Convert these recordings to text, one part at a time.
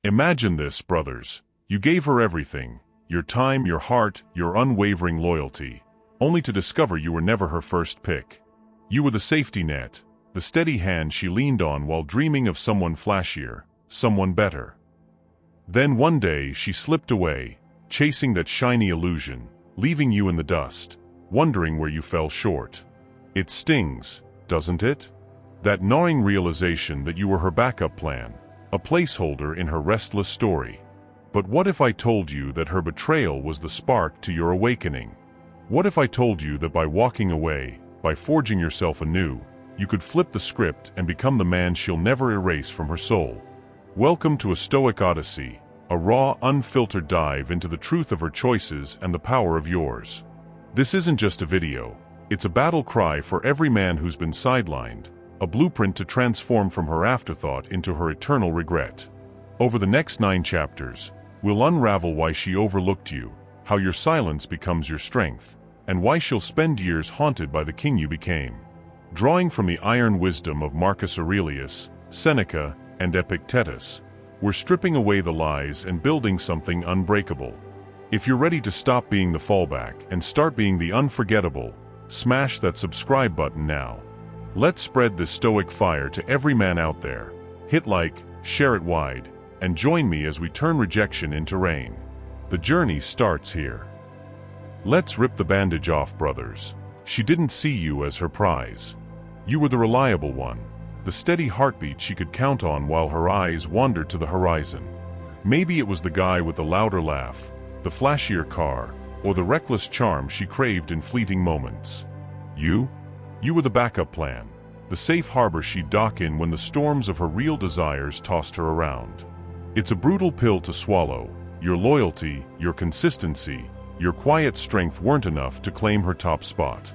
Imagine this, brothers. You gave her everything, your time, your heart, your unwavering loyalty, only to discover you were never her first pick. You were the safety net, the steady hand she leaned on while dreaming of someone flashier, someone better. Then one day she slipped away, chasing that shiny illusion, leaving you in the dust, wondering where you fell short. It stings, doesn't it? That gnawing realization that you were her backup plan, a placeholder in her restless story. But what if I told you that her betrayal was the spark to your awakening? What if I told you that by walking away, by forging yourself anew, you could flip the script and become the man she'll never erase from her soul? Welcome to a Stoic Odyssey, a raw, unfiltered dive into the truth of her choices and the power of yours. This isn't just a video, it's a battle cry for every man who's been sidelined, a blueprint to transform from her afterthought into her eternal regret. Over the next 9 chapters, we'll unravel why she overlooked you, how your silence becomes your strength, and why she'll spend years haunted by the king you became. Drawing from the iron wisdom of Marcus Aurelius, Seneca, and Epictetus, we're stripping away the lies and building something unbreakable. If you're ready to stop being the fallback and start being the unforgettable, smash that subscribe button now. Let's spread this Stoic fire to every man out there. Hit like, share it wide, and join me as we turn rejection into rain. The journey starts here. Let's rip the bandage off, brothers. She didn't see you as her prize. You were the reliable one, the steady heartbeat she could count on while her eyes wandered to the horizon. Maybe it was the guy with the louder laugh, the flashier car, or the reckless charm she craved in fleeting moments. You were the backup plan, the safe harbor she'd dock in when the storms of her real desires tossed her around. It's a brutal pill to swallow. Your loyalty, your consistency, your quiet strength weren't enough to claim her top spot.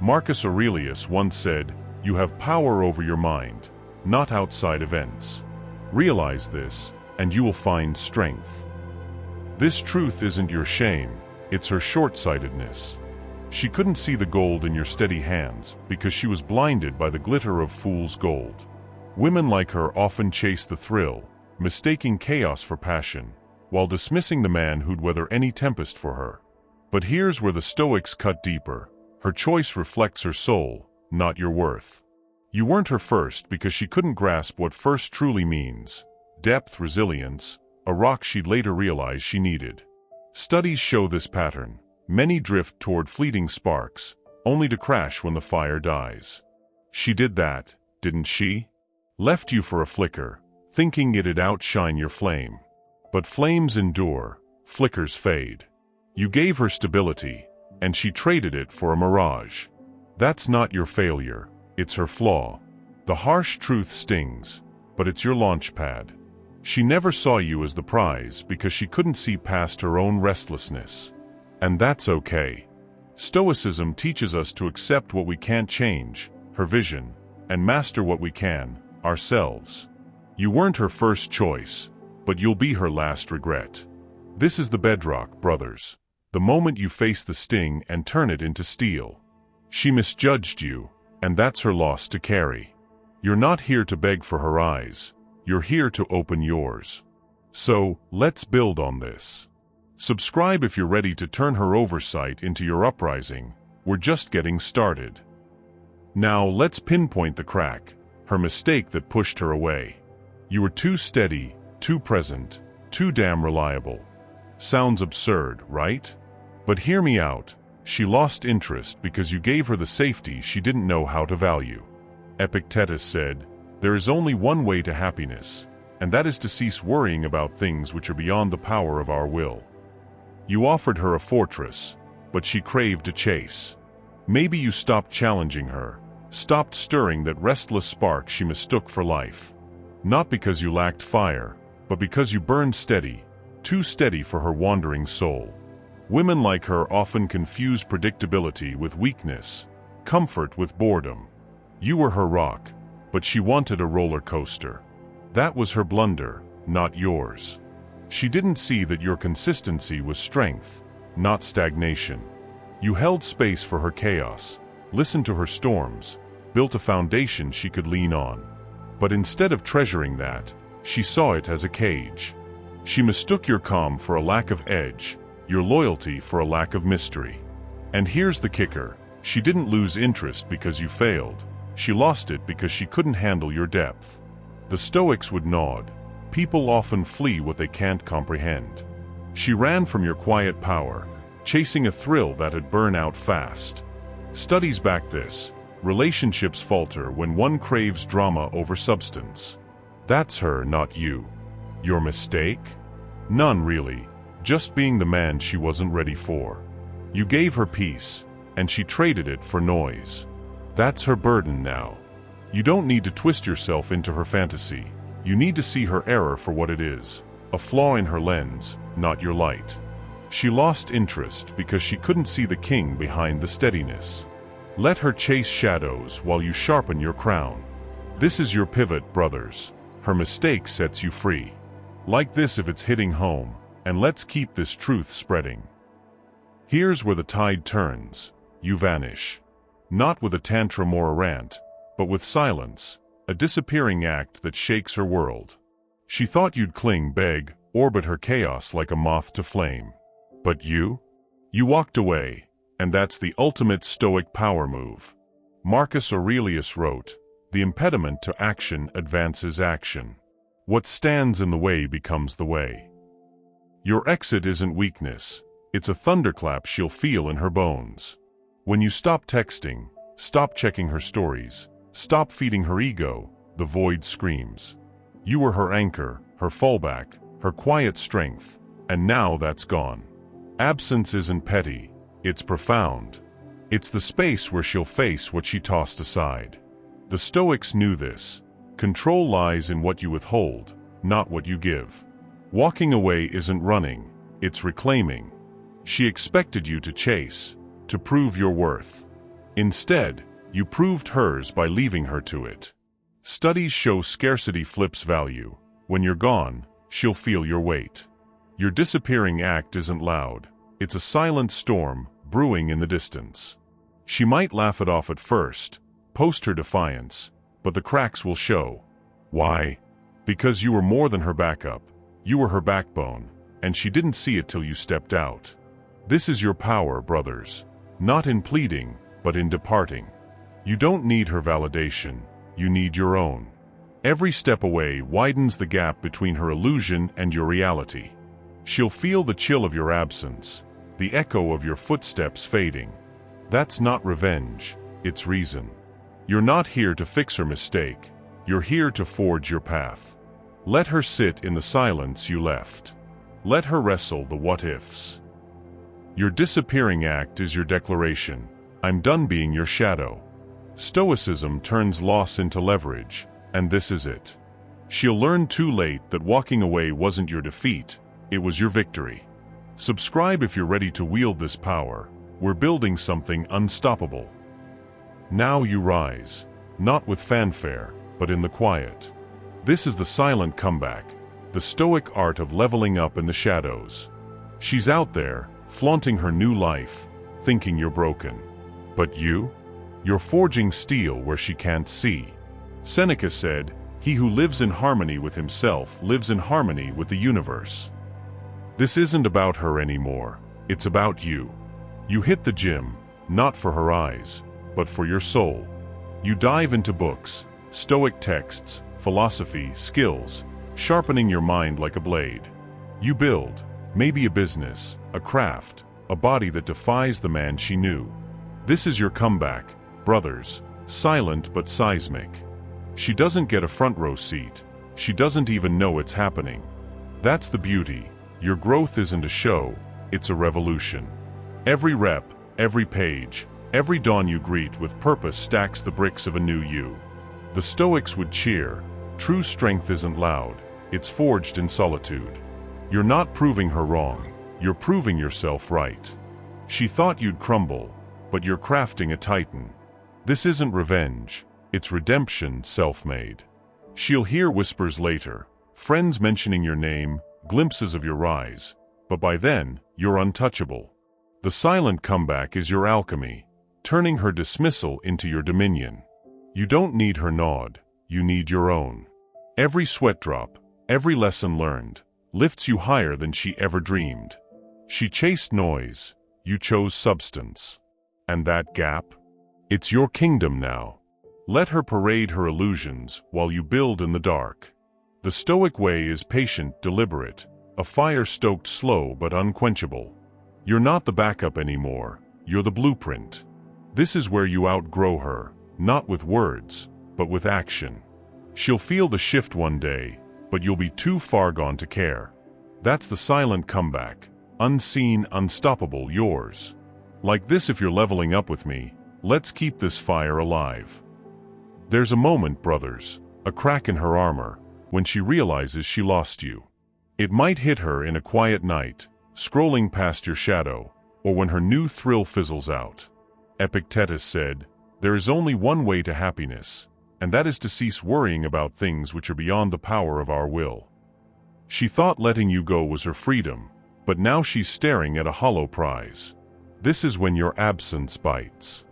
Marcus Aurelius once said, "You have power over your mind, not outside events." Realize this, and you will find strength. This truth isn't your shame, it's her short-sightedness. She couldn't see the gold in your steady hands because she was blinded by the glitter of fool's gold. Women like her often chase the thrill, mistaking chaos for passion, while dismissing the man who'd weather any tempest for her. But here's where the Stoics cut deeper. Her choice reflects her soul, not your worth. You weren't her first because she couldn't grasp what first truly means: depth, resilience, a rock she'd later realize she needed. Studies show this pattern. Many drift toward fleeting sparks, only to crash when the fire dies. She did that, didn't she? Left you for a flicker, thinking it'd outshine your flame. But flames endure, flickers fade. You gave her stability, and she traded it for a mirage. That's not your failure, it's her flaw. The harsh truth stings, but it's your launch pad. She never saw you as the prize because she couldn't see past her own restlessness. And that's okay. Stoicism teaches us to accept what we can't change, her vision, and master what we can, ourselves. You weren't her first choice, but you'll be her last regret. This is the bedrock, brothers. The moment you face the sting and turn it into steel. She misjudged you, and that's her loss to carry. You're not here to beg for her eyes. You're here to open yours. So, let's build on this. Subscribe if you're ready to turn her oversight into your uprising. We're just getting started. Now let's pinpoint the crack, her mistake that pushed her away. You were too steady, too present, too damn reliable. Sounds absurd, right? But hear me out. She lost interest because you gave her the safety she didn't know how to value. Epictetus said, "There is only one way to happiness, and that is to cease worrying about things which are beyond the power of our will." You offered her a fortress, but she craved a chase. Maybe you stopped challenging her, stopped stirring that restless spark she mistook for life. Not because you lacked fire, but because you burned steady, too steady for her wandering soul. Women like her often confuse predictability with weakness, comfort with boredom. You were her rock, but she wanted a roller coaster. That was her blunder, not yours. She didn't see that your consistency was strength, not stagnation. You held space for her chaos, listened to her storms, built a foundation she could lean on. But instead of treasuring that, she saw it as a cage. She mistook your calm for a lack of edge, your loyalty for a lack of mystery. And here's the kicker. She didn't lose interest because you failed. She lost it because she couldn't handle your depth. The Stoics would nod. People often flee what they can't comprehend. She ran from your quiet power, chasing a thrill that'd burn out fast. Studies back this. Relationships falter when one craves drama over substance. That's her, not you. Your mistake? None, really. Just being the man she wasn't ready for. You gave her peace, and she traded it for noise. That's her burden now. You don't need to twist yourself into her fantasy. You need to see her error for what it is, a flaw in her lens, not your light. She lost interest because she couldn't see the king behind the steadiness. Let her chase shadows while you sharpen your crown. This is your pivot, brothers. Her mistake sets you free. Like this if it's hitting home, and let's keep this truth spreading. Here's where the tide turns. You vanish. Not with a tantrum or a rant, but with silence, a disappearing act that shakes her world. She thought you'd cling, beg, orbit her chaos like a moth to flame. But you? You walked away, and that's the ultimate Stoic power move. Marcus Aurelius wrote, "The impediment to action advances action. What stands in the way becomes the way." Your exit isn't weakness, it's a thunderclap she'll feel in her bones. When you stop texting, stop checking her stories, stop feeding her ego, the void screams. You were her anchor, her fallback, her quiet strength, and now that's gone. Absence isn't petty, it's profound. It's the space where she'll face what she tossed aside. The Stoics knew this. Control lies in what you withhold, not what you give. Walking away isn't running, it's reclaiming. She expected you to chase, to prove your worth. Instead, you proved hers by leaving her to it. Studies show scarcity flips value. When you're gone, she'll feel your weight. Your disappearing act isn't loud. It's a silent storm brewing in the distance. She might laugh it off at first, post her defiance, but the cracks will show. Why? Because you were more than her backup. You were her backbone, and she didn't see it till you stepped out. This is your power, brothers. Not in pleading, but in departing. You don't need her validation, you need your own. Every step away widens the gap between her illusion and your reality. She'll feel the chill of your absence, the echo of your footsteps fading. That's not revenge, it's reason. You're not here to fix her mistake, you're here to forge your path. Let her sit in the silence you left. Let her wrestle the what-ifs. Your disappearing act is your declaration. I'm done being your shadow. Stoicism turns loss into leverage, and this is it. She'll learn too late that walking away wasn't your defeat, it was your victory. Subscribe if you're ready to wield this power. We're building something unstoppable. Now you rise, not with fanfare, but in the quiet. This is the silent comeback, the Stoic art of leveling up in the shadows. She's out there, flaunting her new life, thinking you're broken. But you? You're forging steel where she can't see. Seneca said, "He who lives in harmony with himself lives in harmony with the universe." This isn't about her anymore, it's about you. You hit the gym, not for her eyes, but for your soul. You dive into books, Stoic texts, philosophy, skills, sharpening your mind like a blade. You build, maybe a business, a craft, a body that defies the man she knew. This is your comeback, brothers, silent but seismic. She doesn't get a front row seat. She doesn't even know it's happening. That's the beauty. Your growth isn't a show, it's a revolution. Every rep, every page, every dawn you greet with purpose stacks the bricks of a new you. The Stoics would cheer. True strength isn't loud, it's forged in solitude. You're not proving her wrong, you're proving yourself right. She thought you'd crumble, but you're crafting a titan. This isn't revenge, it's redemption self-made. She'll hear whispers later, friends mentioning your name, glimpses of your rise, but by then, you're untouchable. The silent comeback is your alchemy, turning her dismissal into your dominion. You don't need her nod, you need your own. Every sweat drop, every lesson learned, lifts you higher than she ever dreamed. She chased noise, you chose substance. And that gap? It's your kingdom now. Let her parade her illusions while you build in the dark. The Stoic way is patient, deliberate, a fire stoked slow but unquenchable. You're not the backup anymore, you're the blueprint. This is where you outgrow her, not with words, but with action. She'll feel the shift one day, but you'll be too far gone to care. That's the silent comeback, unseen, unstoppable, yours. Like this: if you're leveling up with me, let's keep this fire alive. There's a moment, brothers, a crack in her armor, when she realizes she lost you. It might hit her in a quiet night, scrolling past your shadow, or when her new thrill fizzles out. Epictetus said, "There is only one way to happiness, and that is to cease worrying about things which are beyond the power of our will." She thought letting you go was her freedom, but now she's staring at a hollow prize. This is when your absence bites.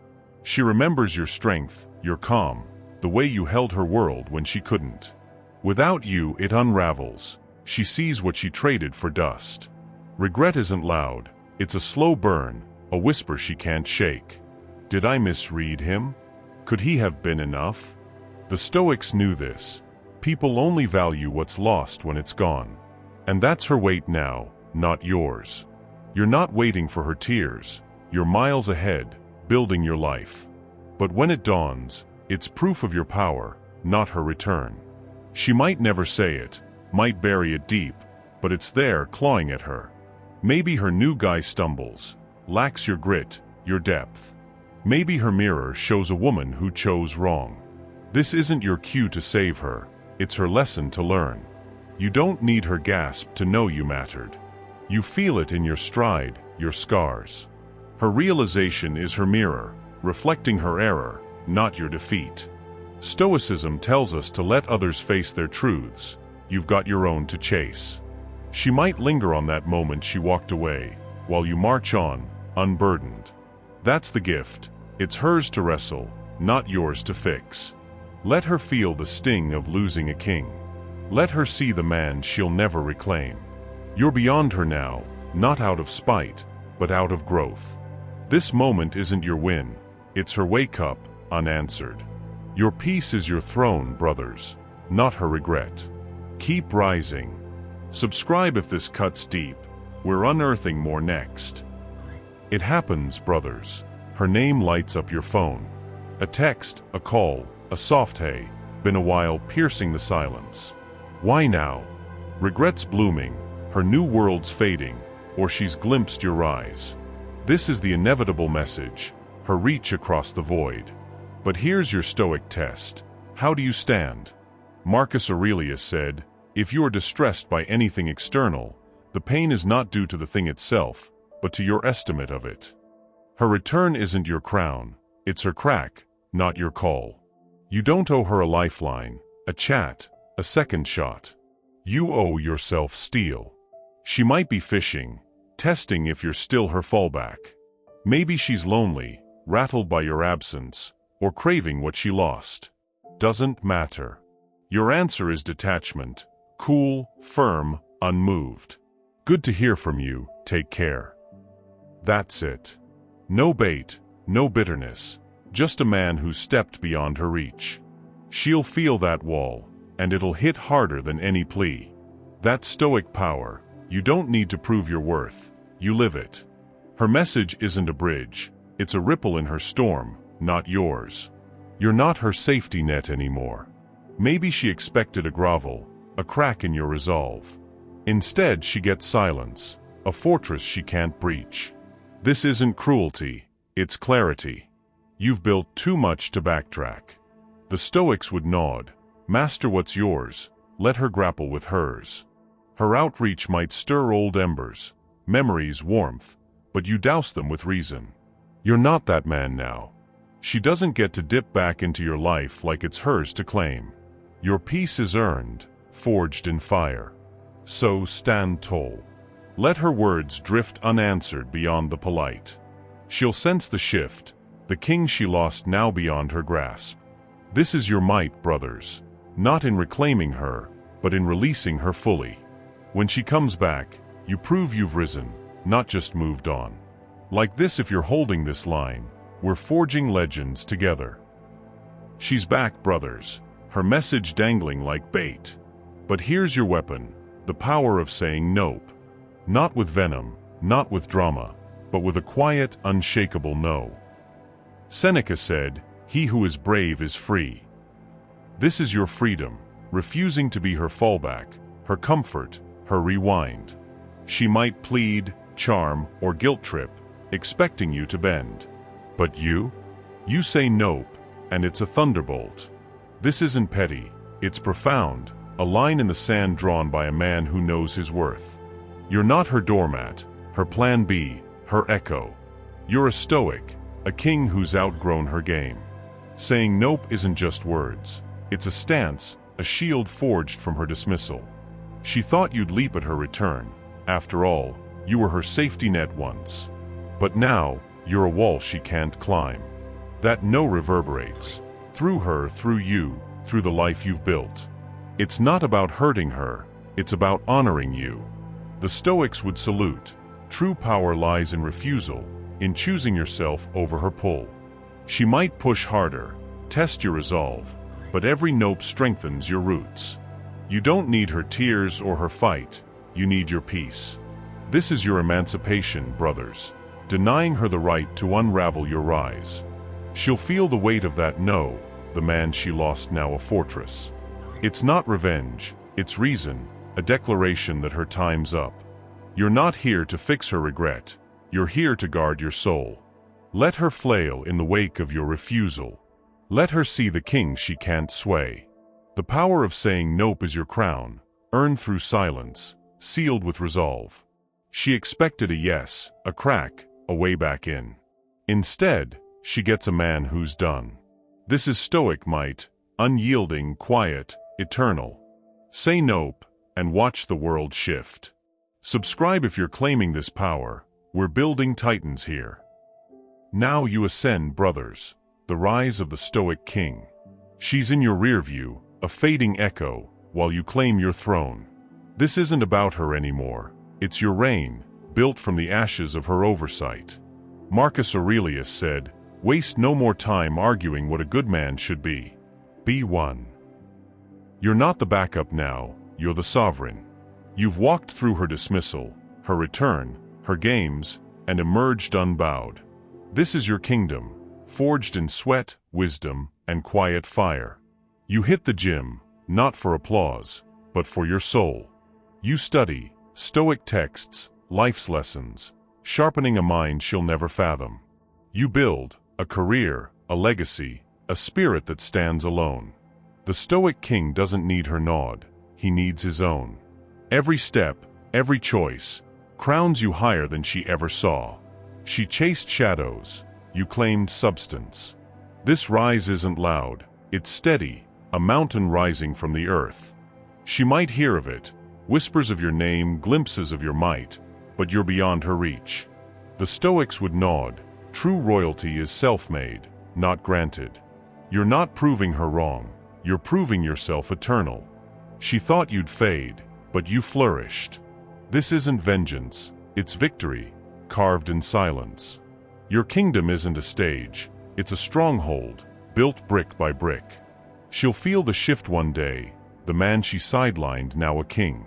She remembers your strength, your calm, the way you held her world when she couldn't. Without you, it unravels. She sees what she traded for dust. Regret isn't loud, it's a slow burn, a whisper she can't shake. Did I misread him? Could he have been enough? The Stoics knew this. People only value what's lost when it's gone. And that's her weight now, not yours. You're not waiting for her tears, you're miles ahead, building your life. But when it dawns, it's proof of your power, not her return. She might never say it, might bury it deep, but it's there, clawing at her. Maybe her new guy stumbles, lacks your grit, your depth. Maybe her mirror shows a woman who chose wrong. This isn't your cue to save her, it's her lesson to learn. You don't need her gasp to know you mattered. You feel it in your stride, your scars. Her realization is her mirror, reflecting her error, not your defeat. Stoicism tells us to let others face their truths. You've got your own to chase. She might linger on that moment she walked away, while you march on, unburdened. That's the gift. It's hers to wrestle, not yours to fix. Let her feel the sting of losing a king. Let her see the man she'll never reclaim. You're beyond her now, not out of spite, but out of growth. This moment isn't your win, it's her wake-up, unanswered. Your peace is your throne, brothers, not her regret. Keep rising. Subscribe if this cuts deep. We're unearthing more next. It happens, brothers. Her name lights up your phone. A text, a call, a soft "hey, been a while," piercing the silence. Why now? Regret's blooming, her new world's fading, or she's glimpsed your rise. This is the inevitable message, her reach across the void. But here's your Stoic test. How do you stand? Marcus Aurelius said, "If you are distressed by anything external, the pain is not due to the thing itself, but to your estimate of it." Her return isn't your crown, it's her crack, not your call. You don't owe her a lifeline, a chat, a second shot. You owe yourself steel. She might be fishing, testing if you're still her fallback. Maybe she's lonely, rattled by your absence, or craving what she lost. Doesn't matter. Your answer is detachment, cool, firm, unmoved. Good to hear from you, take care. That's it. No bait, no bitterness, just a man who stepped beyond her reach. She'll feel that wall, and it'll hit harder than any plea. That's Stoic power. You don't need to prove your worth, you live it. Her message isn't a bridge, it's a ripple in her storm, not yours. You're not her safety net anymore. Maybe she expected a grovel, a crack in your resolve. Instead, she gets silence, a fortress she can't breach. This isn't cruelty, it's clarity. You've built too much to backtrack. The Stoics would nod, master what's yours, let her grapple with hers. Her outreach might stir old embers, memories, warmth, but you douse them with reason. You're not that man now. She doesn't get to dip back into your life like it's hers to claim. Your peace is earned, forged in fire. So stand tall. Let her words drift unanswered beyond the polite. She'll sense the shift, the king she lost now beyond her grasp. This is your might, brothers, not in reclaiming her, but in releasing her fully. When she comes back, you prove you've risen, not just moved on. Like this, if you're holding this line, we're forging legends together. She's back, brothers, her message dangling like bait. But here's your weapon, the power of saying nope. Not with venom, not with drama, but with a quiet, unshakable no. Seneca said, "He who is brave is free." This is your freedom, refusing to be her fallback, her comfort, her rewind. She might plead, charm, or guilt trip, expecting you to bend. But you say nope, and it's a thunderbolt. This isn't petty, it's profound, a line in the sand drawn by a man who knows his worth. You're not her doormat, her plan B, her echo. You're a Stoic, a king who's outgrown her game. Saying nope isn't just words, it's a stance, a shield forged from her dismissal. She thought you'd leap at her return. After all, you were her safety net once. But now, you're a wall she can't climb. That no reverberates, through her, through you, through the life you've built. It's not about hurting her, it's about honoring you. The Stoics would salute. True power lies in refusal, in choosing yourself over her pull. She might push harder, test your resolve, but every nope strengthens your roots. You don't need her tears or her fight, you need your peace. This is your emancipation, brothers, denying her the right to unravel your rise. She'll feel the weight of that no, the man she lost now a fortress. It's not revenge, it's reason, a declaration that her time's up. You're not here to fix her regret, you're here to guard your soul. Let her flail in the wake of your refusal. Let her see the king she can't sway. The power of saying nope is your crown, earned through silence, sealed with resolve. She expected a yes, a crack, a way back in. Instead, she gets a man who's done. This is Stoic might, unyielding, quiet, eternal. Say nope, and watch the world shift. Subscribe if you're claiming this power. We're building titans here. Now you ascend, brothers, the rise of the Stoic king. She's in your rear view, a fading echo, while you claim your throne. This isn't about her anymore. It's your reign, built from the ashes of her oversight. Marcus Aurelius said, "Waste no more time arguing what a good man should be. Be one." You're not the backup now, you're the sovereign. You've walked through her dismissal, her return, her games, and emerged unbowed. This is your kingdom, forged in sweat, wisdom, and quiet fire. You hit the gym, not for applause, but for your soul. You study Stoic texts, life's lessons, sharpening a mind she'll never fathom. You build a career, a legacy, a spirit that stands alone. The Stoic king doesn't need her nod, he needs his own. Every step, every choice, crowns you higher than she ever saw. She chased shadows, you claimed substance. This rise isn't loud, it's steady, a mountain rising from the earth. She might hear of it, whispers of your name, glimpses of your might, but you're beyond her reach. The Stoics would nod, true royalty is self-made, not granted. You're not proving her wrong, you're proving yourself eternal. She thought you'd fade, but you flourished. This isn't vengeance, it's victory, carved in silence. Your kingdom isn't a stage, it's a stronghold, built brick by brick. She'll feel the shift one day, the man she sidelined now a king.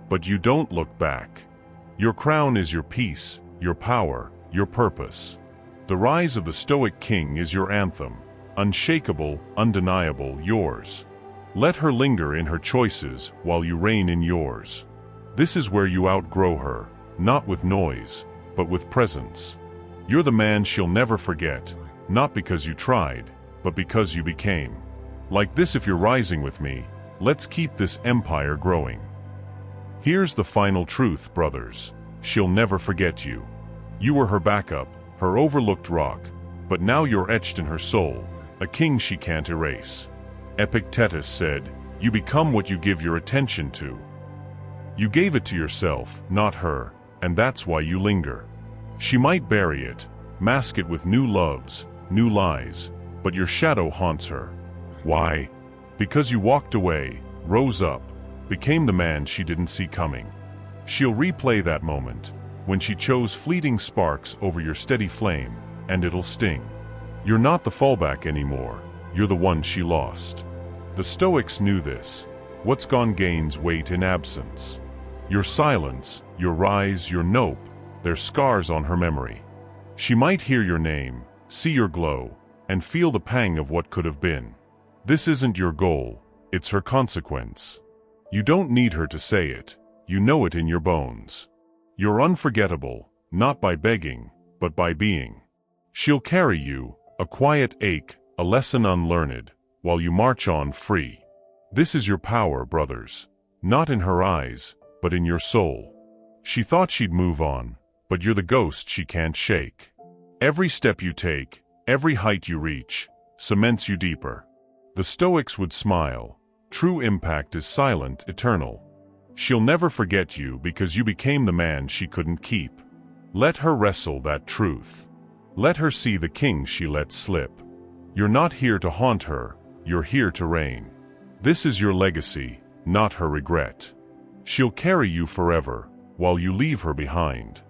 But you don't look back. Your crown is your peace, your power, your purpose. The rise of the Stoic king is your anthem, unshakable, undeniable, yours. Let her linger in her choices while you reign in yours. This is where you outgrow her, not with noise, but with presence. You're the man she'll never forget, not because you tried, but because you became. Like this, if you're rising with me, let's keep this empire growing. Here's the final truth, brothers. She'll never forget you. You were her backup, her overlooked rock, but now you're etched in her soul, a king she can't erase. Epictetus said, "You become what you give your attention to." You gave it to yourself, not her, and that's why you linger. She might bury it, mask it with new loves, new lies, but your shadow haunts her. Why? Because you walked away, rose up, became the man she didn't see coming. She'll replay that moment, when she chose fleeting sparks over your steady flame, and it'll sting. You're not the fallback anymore, you're the one she lost. The Stoics knew this. What's gone gains weight in absence. Your silence, your rise, your nope, they're scars on her memory. She might hear your name, see your glow, and feel the pang of what could have been. This isn't your goal, it's her consequence. You don't need her to say it, you know it in your bones. You're unforgettable, not by begging, but by being. She'll carry you, a quiet ache, a lesson unlearned, while you march on free. This is your power, brothers. Not in her eyes, but in your soul. She thought she'd move on, but you're the ghost she can't shake. Every step you take, every height you reach, cements you deeper. The Stoics would smile. True impact is silent, eternal. She'll never forget you because you became the man she couldn't keep. Let her wrestle that truth. Let her see the king she let slip. You're not here to haunt her, you're here to reign. This is your legacy, not her regret. She'll carry you forever, while you leave her behind.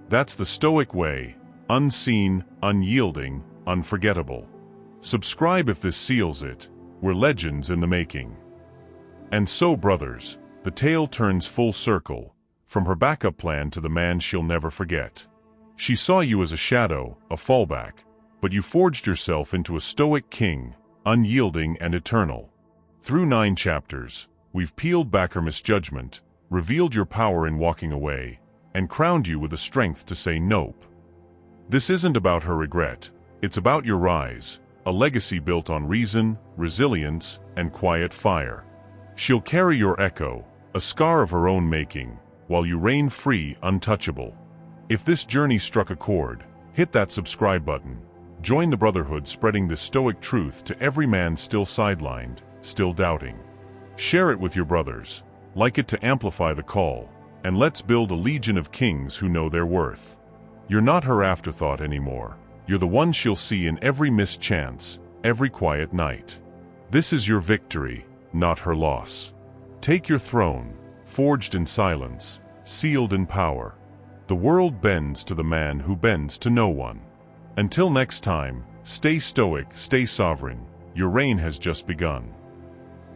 That's the Stoic way, unseen, unyielding, unforgettable. Subscribe if this seals it. We're legends in the making. And so, brothers, the tale turns full circle, from her backup plan to the man she'll never forget. She saw you as a shadow, a fallback, but you forged yourself into a Stoic king, unyielding and eternal. Through 9 chapters, we've peeled back her misjudgment, revealed your power in walking away, and crowned you with the strength to say nope. This isn't about her regret, it's about your rise, a legacy built on reason, resilience, and quiet fire. She'll carry your echo, a scar of her own making, while you reign free, untouchable. If this journey struck a chord, hit that subscribe button. Join the brotherhood spreading this Stoic truth to every man still sidelined, still doubting. Share it with your brothers, like it to amplify the call, and let's build a legion of kings who know their worth. You're not her afterthought anymore. You're the one she'll see in every missed chance, every quiet night. This is your victory, not her loss. Take your throne, forged in silence, sealed in power. The world bends to the man who bends to no one. Until next time, stay stoic, stay sovereign. Your reign has just begun.